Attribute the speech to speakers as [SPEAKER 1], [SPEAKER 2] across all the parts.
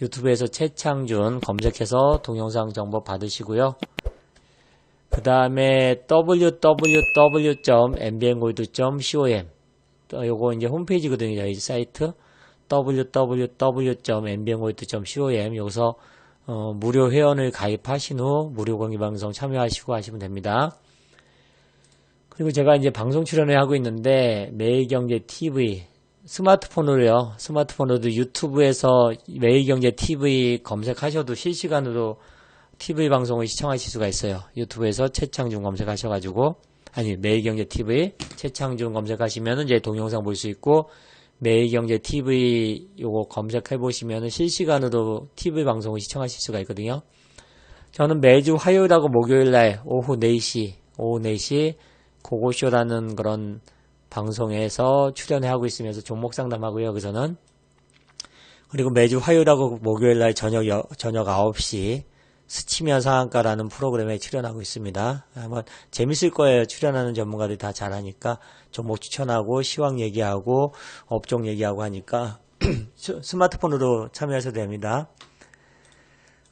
[SPEAKER 1] 유튜브에서 최창준 검색해서 동영상 정보 받으시고요. 그 다음에 www.mbngold.com 요거 이제 홈페이지거든요. 이 사이트 www.mbngold.com 여기서 무료 회원을 가입하신 후 무료 공개방송 참여하시고 하시면 됩니다. 그리고 제가 이제 방송 출연을 하고 있는데 매일경제TV 스마트폰으로요. 스마트폰으로도 유튜브에서 매일경제TV 검색하셔도 실시간으로 TV 방송을 시청하실 수가 있어요. 유튜브에서 최창준 검색하셔가지고 매일경제TV 최창준 검색하시면은 이제 동영상 볼 수 있고 매일경제TV 요거 검색해보시면은 실시간으로 TV 방송을 시청하실 수가 있거든요. 저는 매주 화요일하고 목요일날 오후 4시 고고쇼라는 그런 방송에서 출연하고 있으면서 종목 상담하고요. 여기서는 그리고 매주 화요일하고 목요일날 저녁 9시 스치면 상한가라는 프로그램에 출연하고 있습니다. 한번 재밌을 거예요. 출연하는 전문가들이 다 잘하니까 종목 추천하고 시황 얘기하고 업종 얘기하고 하니까 스마트폰으로 참여하셔도 됩니다.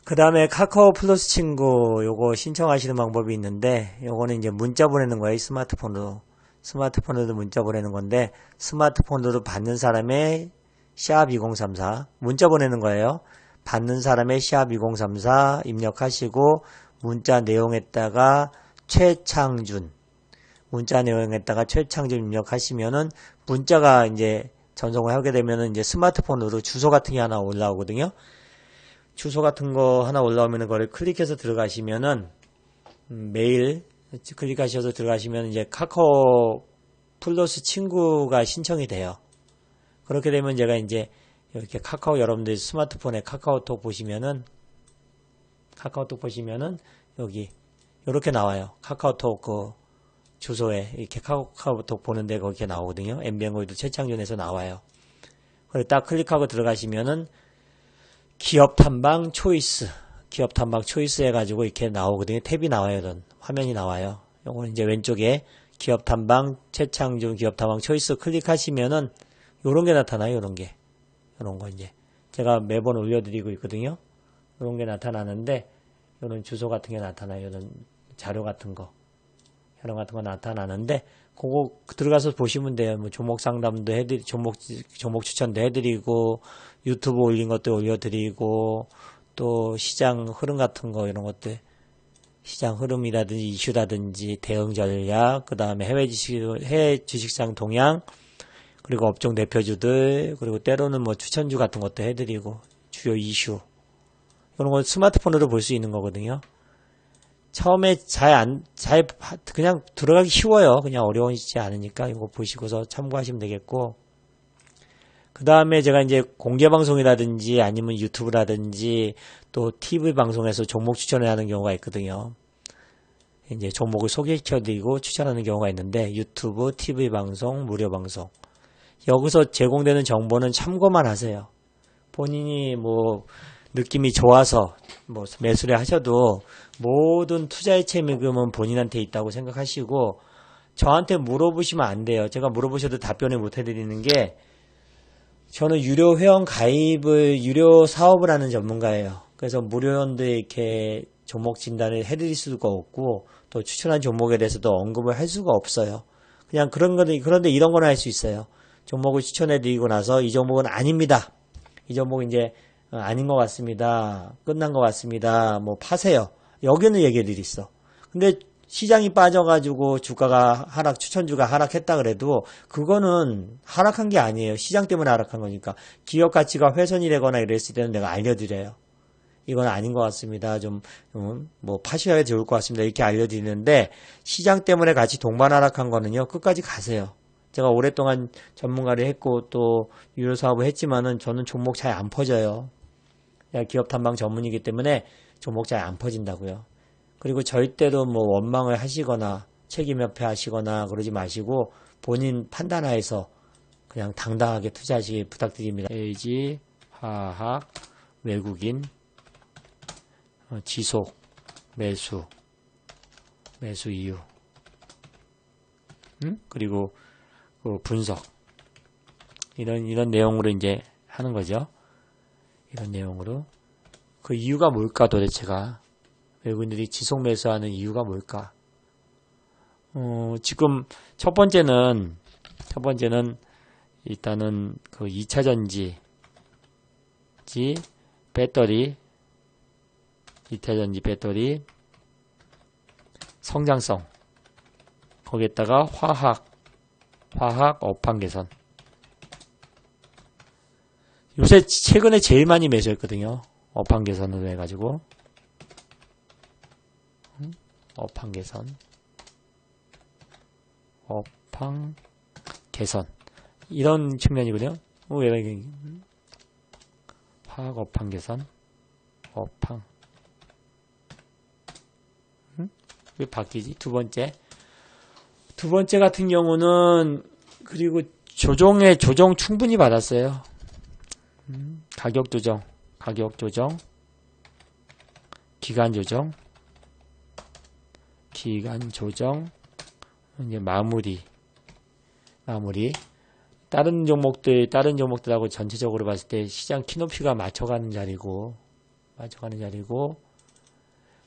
[SPEAKER 1] 그 다음에 카카오 플러스 친구 요거 신청하시는 방법이 있는데 요거는 이제 문자 보내는 거예요. 스마트폰으로 문자 보내는 건데 스마트폰으로 받는 사람의 샵2034 문자 보내는 거예요. 받는 사람의 샵2034 입력하시고 문자 내용에다가 최창준 입력하시면은 문자가 이제 전송을 하게 되면은 이제 스마트폰으로 주소 같은 게 하나 올라오거든요. 주소 같은 거 하나 올라오면 그걸 클릭해서 들어가시면은 메일 클릭하셔서 들어가시면 이제 카카오 플러스 친구가 신청이 돼요. 그렇게 되면 제가 이제 이렇게 카카오 여러분들 스마트폰에 카카오톡 보시면은 여기 이렇게 나와요. 카카오톡 그 주소에 이렇게 카카오톡 보는데 거기에 나오거든요. MBN고도 최창준에서 나와요. 그리고 딱 클릭하고 들어가시면은 기업 탐방 초이스 해가지고 이렇게 나오거든요. 탭이 나와요. 이런 화면이 나와요. 요거는 이제 왼쪽에 기업 탐방 최창준 기업 탐방 초이스 클릭하시면은 요런 게 나타나요. 요런 거 이제 제가 매번 올려드리고 있거든요. 요런 게 나타나는데 요런 주소 같은 게 나타나요. 요런 자료 같은 거 나타나는데 그거 들어가서 보시면 돼요. 뭐 종목 상담도 종목 추천도 해드리고 유튜브 올린 것도 올려드리고 또 시장 흐름 같은 거 이런 것들 시장 흐름이라든지 이슈라든지 대응 전략 그 다음에 해외 주식시장 동향 그리고 업종 대표주들 그리고 때로는 뭐 추천주 같은 것도 해드리고 주요 이슈 이런 거 스마트폰으로 볼 수 있는 거거든요. 처음에 그냥 들어가기 쉬워요. 그냥 어려우시지 않으니까 이거 보시고서 참고하시면 되겠고. 그 다음에 제가 이제 공개방송이라든지 아니면 유튜브라든지 또 TV 방송에서 종목 추천을 하는 경우가 있거든요. 이제 종목을 소개시켜드리고 추천하는 경우가 있는데 유튜브, TV 방송, 무료 방송. 여기서 제공되는 정보는 참고만 하세요. 본인이 뭐 느낌이 좋아서 뭐 매수를 하셔도 모든 투자의 책임은 본인한테 있다고 생각하시고 저한테 물어보시면 안 돼요. 제가 물어보셔도 답변을 못 해드리는 게 저는 유료 회원 가입을 유료 사업을 하는 전문가예요. 그래서 무료원들 이렇게 종목 진단을 해드릴 수가 없고 또 추천한 종목에 대해서도 언급을 할 수가 없어요. 그냥 그런데 이런 거는 할 수 있어요. 종목을 추천해드리고 나서 이 종목은 아닙니다. 이 종목은 이제 아닌 것 같습니다. 끝난 것 같습니다. 뭐 파세요. 여기는 얘기들이 있어. 근데 시장이 빠져가지고 주가가 추천주가 하락했다 그래도 그거는 하락한 게 아니에요. 시장 때문에 하락한 거니까. 기업 가치가 훼손이 되거나 이랬을 때는 내가 알려드려요. 이건 아닌 것 같습니다. 뭐 파셔야 좋을 것 같습니다. 이렇게 알려드리는데 시장 때문에 같이 동반 하락한 거는요. 끝까지 가세요. 제가 오랫동안 전문가를 했고 또 유료 사업을 했지만은 저는 종목 잘 안 퍼져요. 기업 탐방 전문이기 때문에 종목 잘 안 퍼진다고요. 그리고 절대로 뭐 원망을 하시거나 책임 회피하시거나 그러지 마시고 본인 판단하에서 그냥 당당하게 투자하시기 부탁드립니다. LG 화학 외국인 지속 매수 이유 그리고 그 분석 이런 내용으로 이제 하는 거죠. 이런 내용으로. 그 이유가 뭘까 도대체가. 외국인들이 지속 매수하는 이유가 뭘까. 지금 첫 번째는 일단은 그 2차 전지 배터리, 2차 전지 배터리, 성장성, 거기에다가 화학 업황 개선. 요새 최근에 제일 많이 매수했거든요. 업황 개선으로 해가지고. 업황 개선. 이런 측면이거든요. 화학 업황 개선. 왜 바뀌지? 두 번째 같은 경우는, 그리고 조정 충분히 받았어요. 가격 조정, 기간 조정, 이제 마무리. 다른 종목들하고 전체적으로 봤을 때 시장 키높이가 맞춰가는 자리고,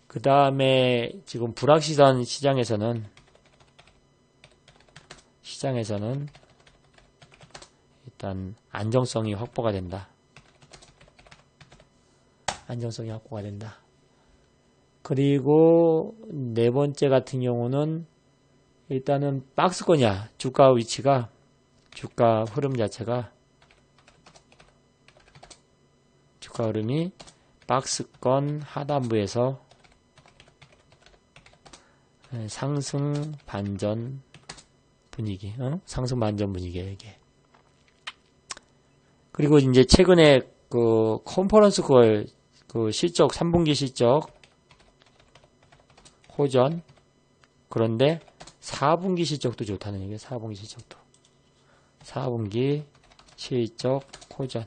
[SPEAKER 1] 그 다음에 지금 불확실한 시장에서는 일단 안정성이 확보가 된다. 그리고 네 번째 같은 경우는 일단은 박스권이야. 주가 흐름 자체가, 주가 흐름이 박스권 하단부에서 상승 반전 분위기, 분위기예요, 이게. 그리고 이제 최근에 그 컨퍼런스 콜, 그 실적, 3분기 실적 호전. 그런데 4분기 실적도 좋다는 얘기예요. 4분기 실적 호전.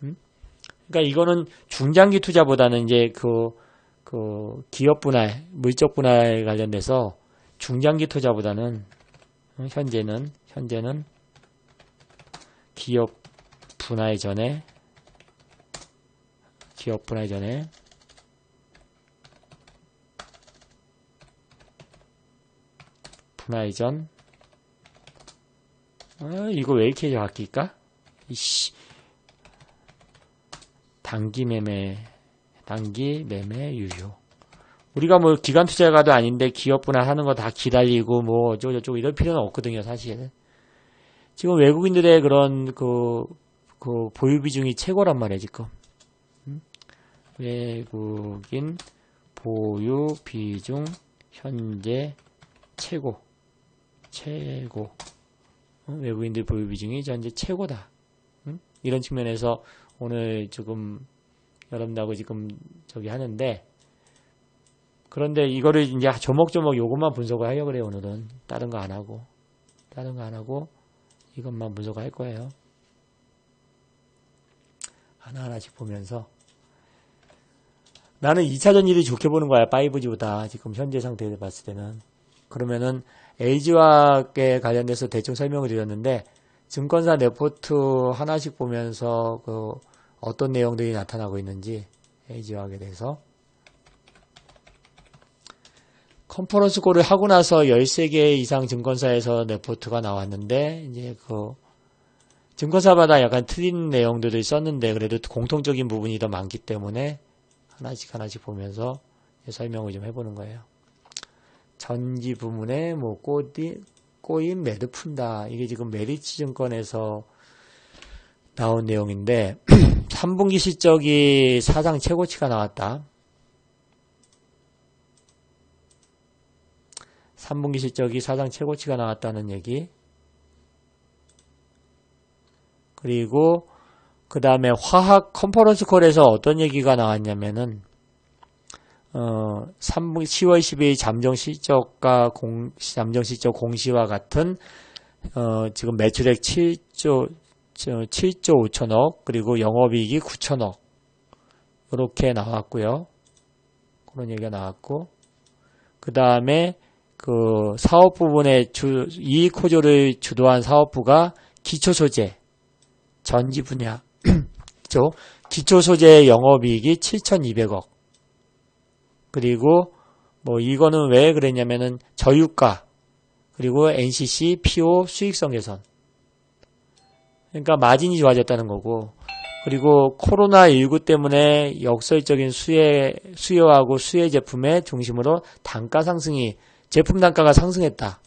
[SPEAKER 1] 그러니까 이거는 중장기 투자보다는 이제 그 기업 분할, 물적 분할 관련돼서 중장기 투자보다는 현재는 기업 분할 전에 이거 왜 이렇게 바뀔까? 단기 매매 유효. 우리가 뭐 기관 투자가도 아닌데 기업 분할하는 거 다 기다리고 뭐 어쩌고 이럴 필요는 없거든요, 사실. 지금 외국인들의 그런 그 보유 비중이 최고란 말이에요, 지금. 외국인 보유 비중 현재 최고. 외국인들 보유 비중이 현재 최고다. 이런 측면에서 오늘 지금 여러분들하고 지금 하는데, 그런데 이거를 이제 조목조목 요것만 분석을 하려고 그래요, 오늘은. 다른 거 안 하고 이것만 분석을 할 거예요. 하나하나씩 보면서. 나는 2차 전지를 좋게 보는 거야, 5G보다. 지금 현재 상태에 봤을 때는. 그러면은 LG화학에 관련돼서 대충 설명을 드렸는데, 증권사 레포트 하나씩 보면서 어떤 내용들이 나타나고 있는지, LG화학에 대해서. 컨퍼런스 콜을 하고 나서 13개 이상 증권사에서 레포트가 나왔는데, 이제 증권사마다 약간 틀린 내용들을 썼는데, 그래도 공통적인 부분이 더 많기 때문에 하나씩 보면서 설명을 좀 해보는 거예요. 전지 부문에 꼬인 매도 푼다. 이게 지금 메리츠 증권에서 나온 내용인데 3분기 실적이 사상 최고치가 나왔다. 3분기 실적이 사상 최고치가 나왔다는 얘기. 그리고 그 다음에 화학 컨퍼런스 콜에서 어떤 얘기가 나왔냐면은 3분기 10월 12일 잠정 실적 공시와 같은 지금 매출액 7조 5천억, 그리고 영업이익이 9천억 이렇게 나왔고요. 그런 얘기가 나왔고, 그 다음에 그 사업 부분의 이익 호조를 주도한 사업부가 기초소재, 전지 분야, 기초소재 영업이익이 7,200억. 그리고 뭐 이거는 왜 그랬냐면은 저유가, 그리고 NCC, PO 수익성 개선. 그러니까 마진이 좋아졌다는 거고, 그리고 코로나19 때문에 역설적인 수요하고 수혜 제품의 중심으로 단가 상승이, 제품 단가가 상승했다.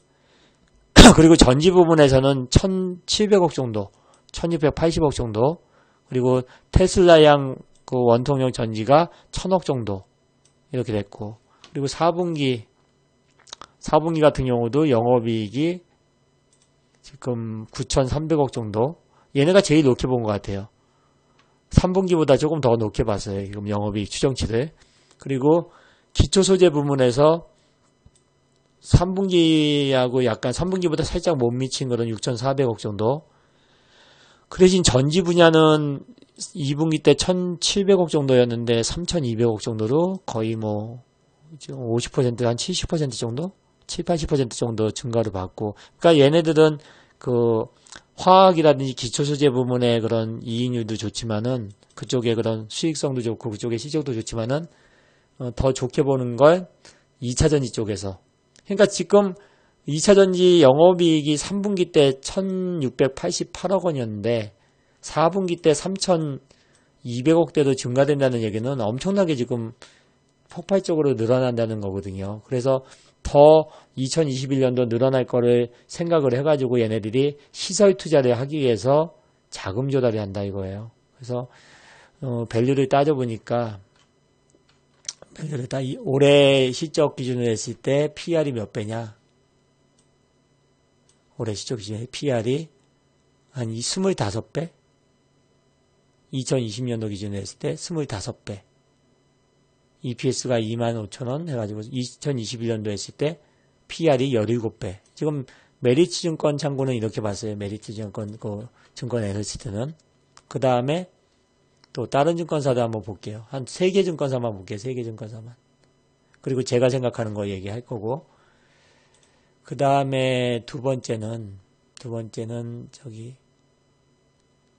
[SPEAKER 1] 그리고 전지 부분에서는 1,700억 정도, 1,680억 정도, 그리고 테슬라양 그 원통형 전지가 1,000억 정도 이렇게 됐고, 그리고 4분기 같은 경우도 영업이익이 지금 9,300억 정도, 얘네가 제일 높게 본 것 같아요. 3분기보다 조금 더 높게 봤어요. 지금 영업이익 추정치를. 그리고 기초소재 부문에서 3분기하고 약간 3분기보다 살짝 못 미친 거는 6,400억 정도. 그 대신 전지 분야는 2분기 때 1,700억 정도였는데 3,200억 정도로 거의 뭐 50% 한 70% 정도? 7, 80% 정도 증가를 받고. 그러니까 얘네들은 그 화학이라든지 기초소재 부문의 그런 이익률도 좋지만은, 그쪽에 그런 수익성도 좋고 그쪽에 시적도 좋지만은 더 좋게 보는 걸 2차전지 쪽에서. 그러니까 지금 2차전지 영업이익이 3분기 때 1,688억 원이었는데 4분기 때 3,200억대로 증가된다는 얘기는 엄청나게 지금 폭발적으로 늘어난다는 거거든요. 그래서 더 2021년도 늘어날 거를 생각을 해가지고 얘네들이 시설 투자를 하기 위해서 자금 조달을 한다 이거예요. 그래서 밸류를 따져보니까, 올해 실적 기준으로 했을 때 PR이 몇 배냐? 올해 실적 기준에 PR이 한 25배? 2020년도 기준으로 했을 때 25배. EPS가 25,000원 해가지고 2021년도 했을 때 PR이 17배. 지금 메리츠 증권 참고는 이렇게 봤어요. 메리츠 증권, 증권 애널리스트는. 그 다음에 또 다른 증권사도 한번 볼게요. 한 3개 증권사만 볼게요. 3개 증권사만. 그리고 제가 생각하는 거 얘기할 거고. 그 다음에 두 번째는 저기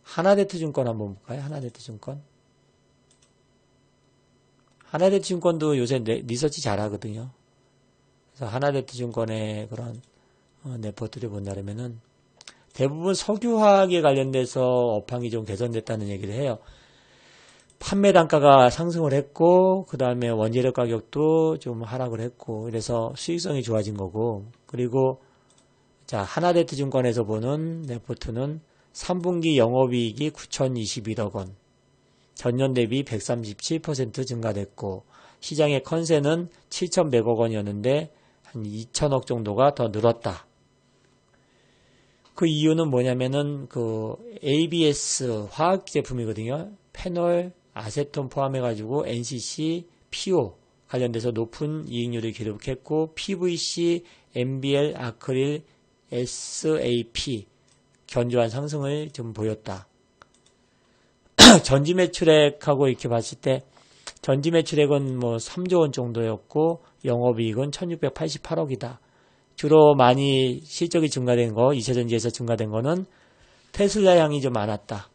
[SPEAKER 1] 하나대투증권 한번 볼까요? 하나대투증권. 하나대투증권도 요새 리서치 잘하거든요. 그래서 하나대투증권의 그런 레포트를 본다면은 대부분 석유화학에 관련돼서 업황이 좀 개선됐다는 얘기를 해요. 판매 단가가 상승을 했고, 그 다음에 원재료 가격도 좀 하락을 했고, 그래서 수익성이 좋아진 거고, 그리고 자, 하나대투증권에서 보는 레포트는 3분기 영업이익이 9,021억 원, 전년 대비 137% 증가됐고, 시장의 컨센은 7,100억 원이었는데 한 2,000억 정도가 더 늘었다. 그 이유는 뭐냐면은 그 ABS 화학 제품이거든요. 페놀, 아세톤 포함해가지고 NCC, PO 관련돼서 높은 이익률을 기록했고, PVC, MBL, 아크릴, SAP 견조한 상승을 좀 보였다. 전지 매출액하고 이렇게 봤을 때 전지 매출액은 뭐 3조 원 정도였고 영업이익은 1,688억이다. 주로 많이 실적이 증가된 거, 2차전지에서 증가된 거는 테슬라향이 좀 많았다.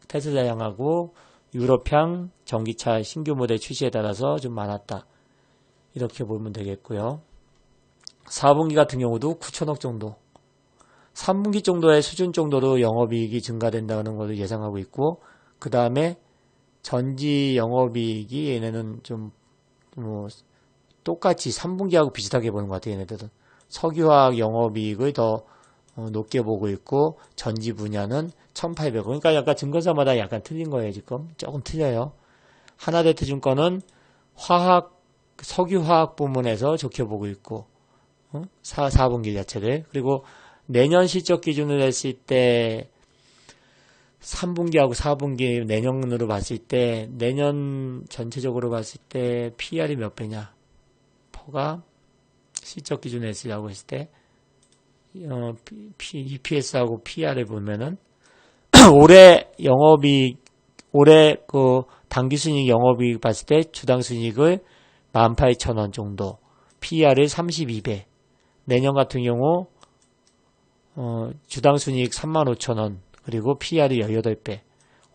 [SPEAKER 1] 테슬라향하고 유럽향 전기차 신규 모델 출시에 따라서 좀 많았다. 이렇게 보면 되겠고요. 4분기 같은 경우도 9천억 정도. 3분기 정도의 수준 정도로 영업이익이 증가된다는 것을 예상하고 있고, 그 다음에 전지 영업이익이 얘네는 좀 뭐 똑같이 3분기하고 비슷하게 보는 것 같아요. 얘네들은 석유화학 영업이익을 더 높게 보고 있고, 전지 분야는 1,800억. 그러니까 약간 증권사마다 약간 틀린 거예요. 지금 조금 틀려요. 하나대투증권은 석유화학 부문에서 좋게 보고 있고, 4분기 자체를. 그리고 내년 실적 기준으로 했을 때 3분기하고 4분기 내년으로 봤을 때, 내년 전체적으로 봤을 때 PR이 몇 배냐? 퍼가 실적 기준으로 했으라고 했을 때 EPS하고 PR을 보면은 올해 영업이익, 올해 그 당기순이익 영업이익 봤을 때 주당 순이익을 18,000원 정도, PR을 32배. 내년 같은 경우 주당 순이익 35,000원, 그리고 PR이 18배.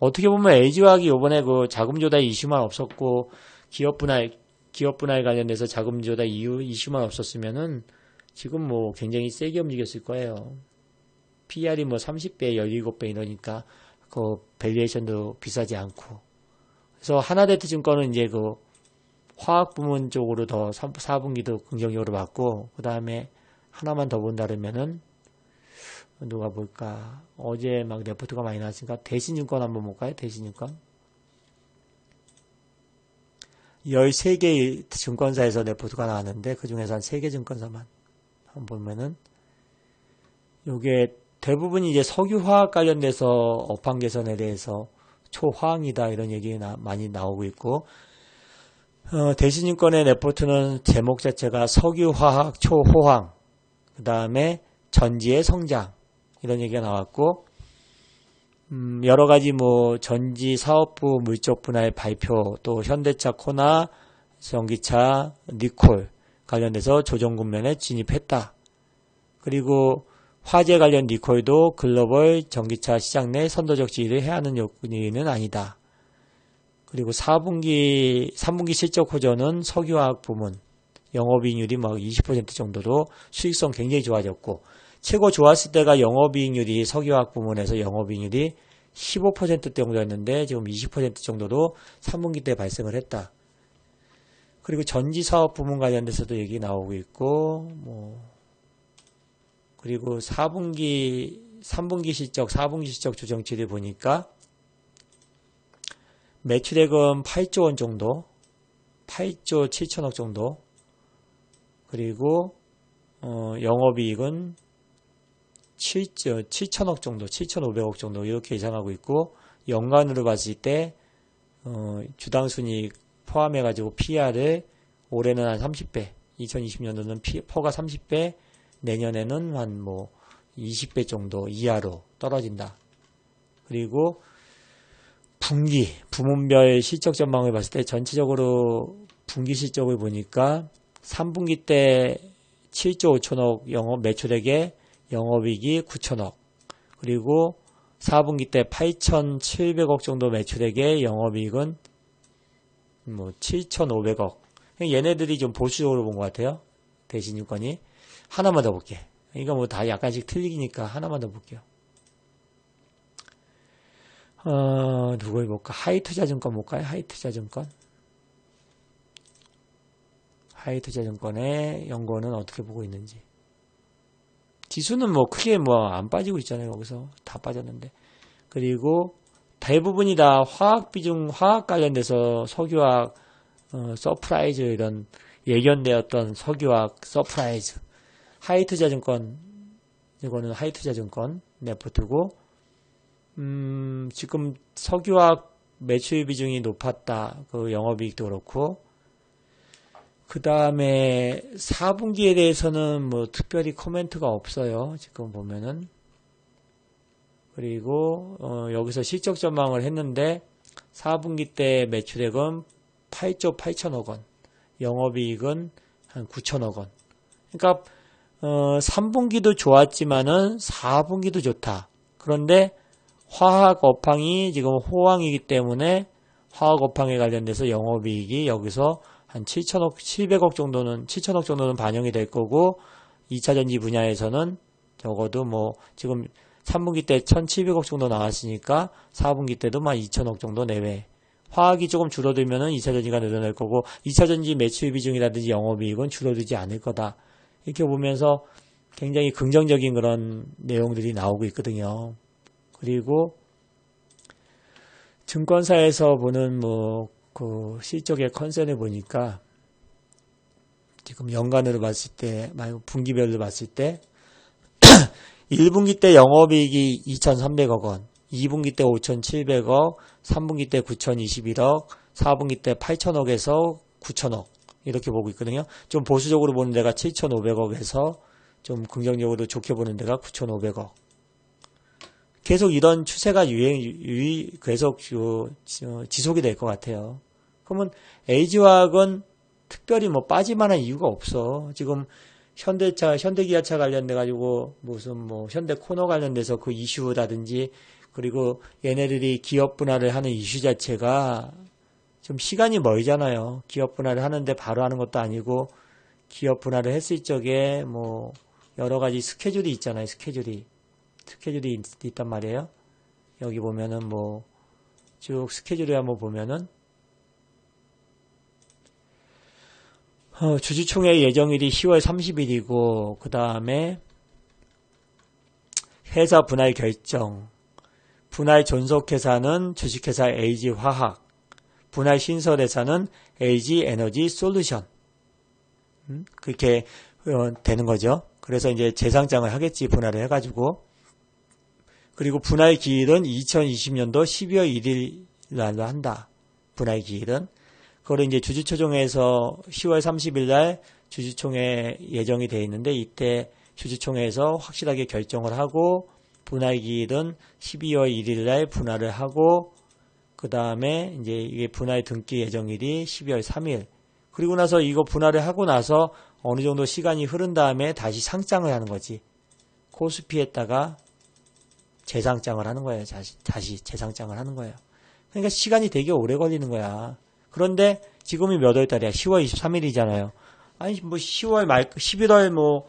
[SPEAKER 1] 어떻게 보면 LG화학이 요번에 그 자금 조달 이슈만 없었고 기업 분할 관련돼서 자금 조달 이슈만 없었으면은 지금 뭐 굉장히 세게 움직였을 거예요. PR이 뭐 30배, 17배 이러니까 그 밸류에이션도 비싸지 않고. 그래서 하나대투증권은 이제 그 화학 부문 쪽으로 더 4분기도 긍정적으로 봤고, 그 다음에 하나만 더 본다면은 누가 볼까? 어제 막 레포트가 많이 나왔으니까 대신증권 한번 볼까요? 대신증권. 13개 증권사에서 레포트가 나왔는데 그 중에서 한 3개 증권사만 한번 보면은 요게 대부분 이제 석유화학 관련돼서 업황 개선에 대해서 초화학이다 이런 얘기 많이 나오고 있고, 대신증권의 레포트는 제목 자체가 석유화학 초호황, 그 다음에 전지의 성장 이런 얘기가 나왔고, 여러 가지 뭐 전지 사업부 물적 분할 발표, 또 현대차 코나 전기차 니콜 관련돼서 조정 국면에 진입했다. 그리고 화재 관련 니콜도 글로벌 전기차 시장 내 선도적 지위를 해야 하는 요인은 아니다. 그리고 3분기 실적 호전은 석유화학 부문 영업이익률이 막 20% 정도로 수익성 굉장히 좋아졌고, 최고 좋았을 때가 영업이익률이 석유화학 부문에서 영업이익률이 15% 정도였는데 지금 20% 정도로 3분기 때 발생을 했다. 그리고 전지 사업 부문 관련돼서도 얘기 나오고 있고, 그리고 3분기 실적, 4분기 실적 조정치를 보니까 매출액은 8조 원 정도, 8조 7천억 정도, 그리고 영업이익은 7천억 정도, 7,500억 정도 이렇게 예상하고 있고, 연간으로 봤을 때 주당순이익 포함해가지고 PR을 올해는 한 30배, 2020년도는 퍼가 30배, 내년에는 한 뭐 20배 정도 이하로 떨어진다. 그리고 부문별 실적 전망을 봤을 때 전체적으로 분기 실적을 보니까 3분기 때 7조 5천억 영업 매출액에 영업이익이 9천억, 그리고 4분기 때 8,700억 정도 매출액에 영업이익은 뭐 7,500억. 얘네들이 좀 보수적으로 본 것 같아요. 대신증권이. 하나만 더 볼게. 이거 뭐 다 약간씩 틀리니까 하나만 더 볼게요. 누굴 볼까? 하이투자증권 볼까요? 하이투자증권의 연구원은 어떻게 보고 있는지. 지수는 뭐 크게 뭐 안 빠지고 있잖아요. 거기서 다 빠졌는데. 그리고 대부분이 다 화학 관련돼서 석유화학 서프라이즈 이런 예견되었던 석유화학 서프라이즈. 하이투자증권, 이거는 하이투자증권 레포트고, 지금 석유화학 매출 비중이 높았다. 그 영업이익도 그렇고, 그 다음에 4분기에 대해서는 뭐 특별히 코멘트가 없어요. 지금 보면은. 그리고 여기서 실적 전망을 했는데 4분기 때 매출액은 8조 8천억 원, 영업이익은 한 9천억 원. 그러니까 3분기도 좋았지만은 4분기도 좋다. 그런데 화학 업황이 지금 호황이기 때문에 화학 업황에 관련돼서 영업이익이 여기서 한 700억 정도는 반영이 될 거고, 2차전지 분야에서는 적어도 뭐 지금 3분기 때 1,700억 정도 나왔으니까 4분기 때도 막 2천억 정도 내외. 화학이 조금 줄어들면은 2차전지가 늘어날 거고, 2차전지 매출 비중이라든지 영업이익은 줄어들지 않을 거다. 이렇게 보면서 굉장히 긍정적인 그런 내용들이 나오고 있거든요. 그리고 증권사에서 보는 뭐 그 실적의 컨센을 보니까 지금 연간으로 봤을 때, 말고 분기별로 봤을 때 1분기 때 영업이익이 2,300억 원, 2분기 때 5,700억, 3분기 때 9,021억, 4분기 때 8,000억에서 9,000억 이렇게 보고 있거든요. 좀 보수적으로 보는 데가 7,500억에서 좀 긍정적으로 좋게 보는 데가 9,500억. 계속 이런 추세가 계속 지속이 될 것 같아요. 그러면 LG화학은 특별히 뭐 빠질만한 이유가 없어. 지금 현대기아차 관련돼 가지고 무슨 뭐 현대 코너 관련돼서 그 이슈라든지 그리고 얘네들이 기업 분할을 하는 이슈 자체가 좀 시간이 멀잖아요. 기업 분할을 하는데 바로 하는 것도 아니고 기업 분할을 했을 적에 뭐 여러 가지 스케줄이 있잖아요. 스케줄이 있단 말이에요. 여기 보면은 뭐 쭉 스케줄을 한번 보면은 주주총회 예정일이 10월 30일이고 그 다음에 회사 분할 결정, 분할 존속회사는 주식회사 LG화학, 분할 신설회사는 LG에너지솔루션. 그렇게 되는 거죠. 그래서 이제 재상장을 하겠지, 분할을 해가지고. 그리고 분할 기일은 2020년도 12월 1일 날로 한다. 분할 기일은. 그거를 이제 주주초정회에서 10월 30일 날 주주총회 예정이 되어 있는데 이때 주주총회에서 확실하게 결정을 하고 분할 기일은 12월 1일 날 분할을 하고 그 다음에 이제 이게 분할 등기 예정일이 12월 3일. 그리고 나서 이거 분할을 하고 나서 어느 정도 시간이 흐른 다음에 다시 상장을 하는 거지. 코스피에다가 재상장을 하는 거예요. 다시 재상장을 하는 거예요. 그러니까 시간이 되게 오래 걸리는 거야. 그런데 지금이 몇 월 달이야? 10월 23일이잖아요. 아니 뭐 10월 말 11월 뭐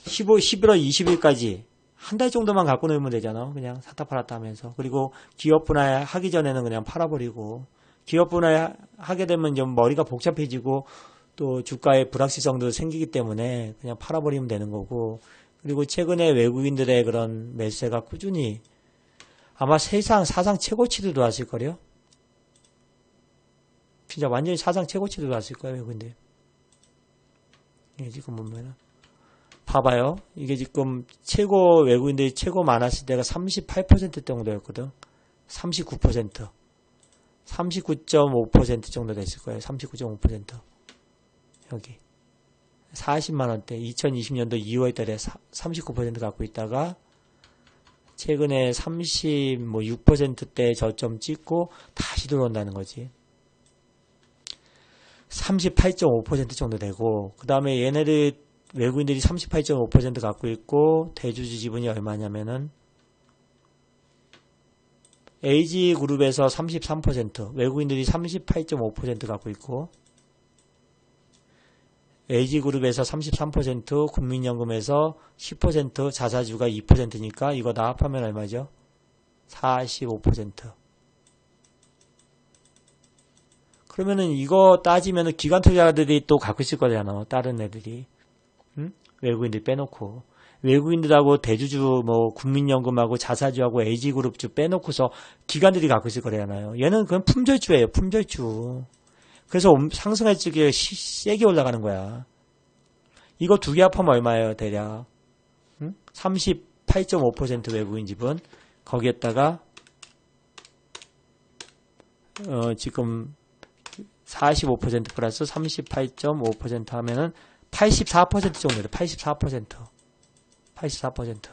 [SPEAKER 1] 11월 20일까지 한 달 정도만 갖고 놀면 되잖아. 그냥 샀다 팔았다 하면서. 그리고 기업 분할 하기 전에는 그냥 팔아버리고 기업 분할 하게 되면 좀 머리가 복잡해지고 또 주가의 불확실성도 생기기 때문에 그냥 팔아버리면 되는 거고. 그리고 최근에 외국인들의 그런 매수세가 꾸준히 아마 사상 최고치도 들어왔을 거래요. 진짜 완전히 사상 최고치도 들어왔을 거예요, 외국인들. 이게 지금 보면은 봐봐요. 이게 지금 외국인들이 최고 많았을 때가 38% 정도였거든. 39%. 39.5% 정도 됐을 거예요. 39.5%. 여기. 40만원대. 2020년도 2월 달에 39% 갖고 있다가 최근에 36%대 저점 찍고 다시 들어온다는 거지. 38.5% 정도 되고 그 다음에 얘네들 외국인들이 38.5% 갖고 있고 대주주 지분이 얼마냐면은 LG그룹에서 33%, 외국인들이 38.5% 갖고 있고 LG그룹에서 33%, 국민연금에서 10%, 자사주가 2%니까 이거 다 합하면 얼마죠? 45%. 그러면은 이거 따지면은 기관 투자자들이 또 갖고 있을 거잖아. 다른 애들이. 응? 외국인들 빼놓고. 외국인들하고 대주주 뭐 국민연금하고 자사주하고 LG그룹주 빼놓고서 기관들이 갖고 있을 거잖아요. 얘는 그냥 품절주예요. 품절주. 그래서 상승할 적에 세게 올라가는 거야. 이거 두 개 합하면 얼마예요, 대략? 응? 38.5% 외국인 지분. 거기에다가 지금 45% 플러스 38.5% 하면은 84% 정도 돼요. 84%.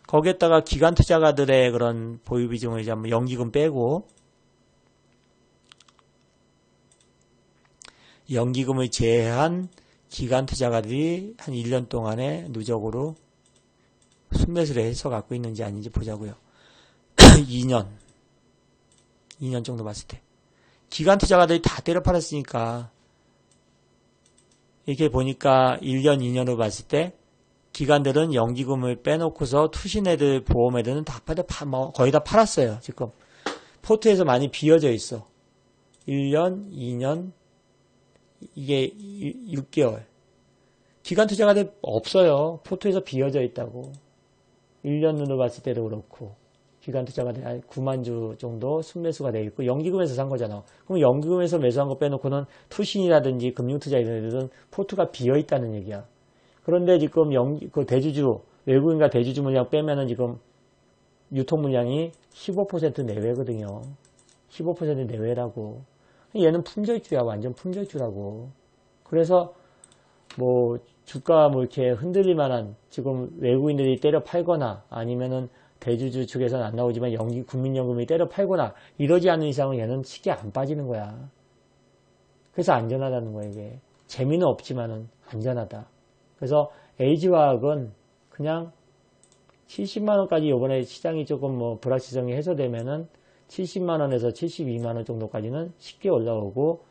[SPEAKER 1] 거기에다가 기관 투자가들의 그런 보유 비중을 이제 한번 연기금 빼고 연기금을 제외한 기관 투자가들이 한 1년 동안에 누적으로 순매수를 해서 갖고 있는지 아닌지 보자고요. 2년 정도 봤을 때. 기관 투자가들이 다 때려 팔았으니까 이렇게 보니까 1년, 2년으로 봤을 때 기관들은 연기금을 빼놓고서 투신애들, 보험애들은 다 거의 다 팔았어요. 지금 포트에서 많이 비어져 있어. 1년, 2년, 이게 6개월. 기관 투자가들 없어요. 포트에서 비어져 있다고. 1년으로 봤을 때도 그렇고. 기관 투자가들 한 9만 주 정도 순매수가 되어 있고 연기금에서 산 거잖아. 그럼 연기금에서 매수한 거 빼놓고는 투신이라든지 금융투자 이런 애들은 포트가 비어 있다는 얘기야. 그런데 지금 그 대주주, 외국인과 대주주 물량 빼면은 지금 유통 물량이 15% 내외거든요. 15% 내외라고. 얘는 품절주야. 완전 품절주라고. 그래서 뭐 주가 뭐 이렇게 흔들릴 만한 지금 외국인들이 때려 팔거나 아니면은 대주주 측에서는 안 나오지만 국민연금이 때려 팔거나 이러지 않는 이상은 얘는 쉽게 안 빠지는 거야. 그래서 안전하다는 거야, 이게. 재미는 없지만은 안전하다. 그래서 LG화학은 그냥 70만원까지 요번에 시장이 조금 뭐 불확실성이 해소되면은 70만원에서 72만원 정도까지는 쉽게 올라오고,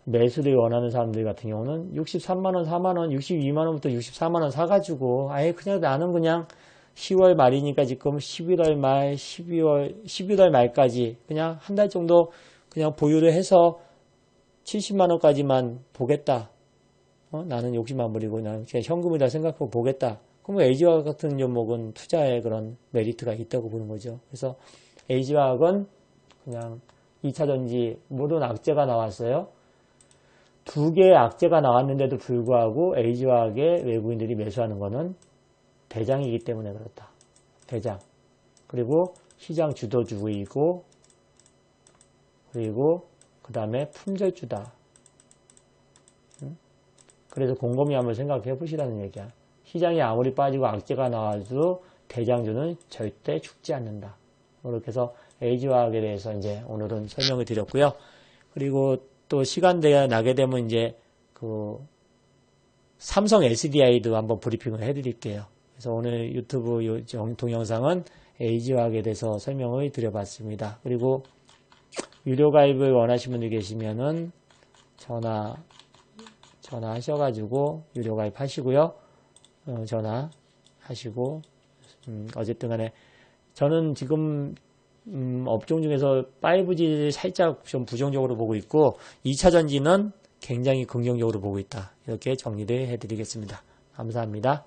[SPEAKER 1] 매수를 원하는 사람들 같은 경우는 63만원, 4만원, 62만원부터 64만원 사가지고, 아예 그냥 나는 그냥 10월 말이니까 지금 11월 말, 11월 말까지 그냥 한 달 정도 그냥 보유를 해서 70만원까지만 보겠다. 나는 욕심 안 부리고 그냥 현금이다 생각하고 보겠다. 그럼 LG화학 같은 종목은 투자에 그런 메리트가 있다고 보는 거죠. 그래서 LG화학은 그냥 2차전지 모든 악재가 나왔어요. 두 개의 악재가 나왔는데도 불구하고 LG화학에 외국인들이 매수하는 거는 대장이기 때문에 그렇다. 대장. 그리고 시장 주도주의이고, 그리고 그 다음에 품절주다. 그래서 곰곰이 한번 생각해 보시라는 얘기야. 시장이 아무리 빠지고 악재가 나와도 대장주는 절대 죽지 않는다. 이렇게 해서 LG화학에 대해서 이제 오늘은 설명을 드렸고요. 그리고 또 시간대가 나게 되면 이제 그 삼성 SDI도 한번 브리핑을 해드릴게요. 그래서 오늘 유튜브 동영상은 LG화학에 대해서 설명을 드려봤습니다. 그리고 유료 가입을 원하시는 분들 계시면은 전화하셔가지고 유료 가입하시고요. 전화하시고 어쨌든 간에 저는 지금 업종 중에서 5G를 살짝 좀 부정적으로 보고 있고 2차전지는 굉장히 긍정적으로 보고 있다. 이렇게 정리를 해드리겠습니다. 감사합니다.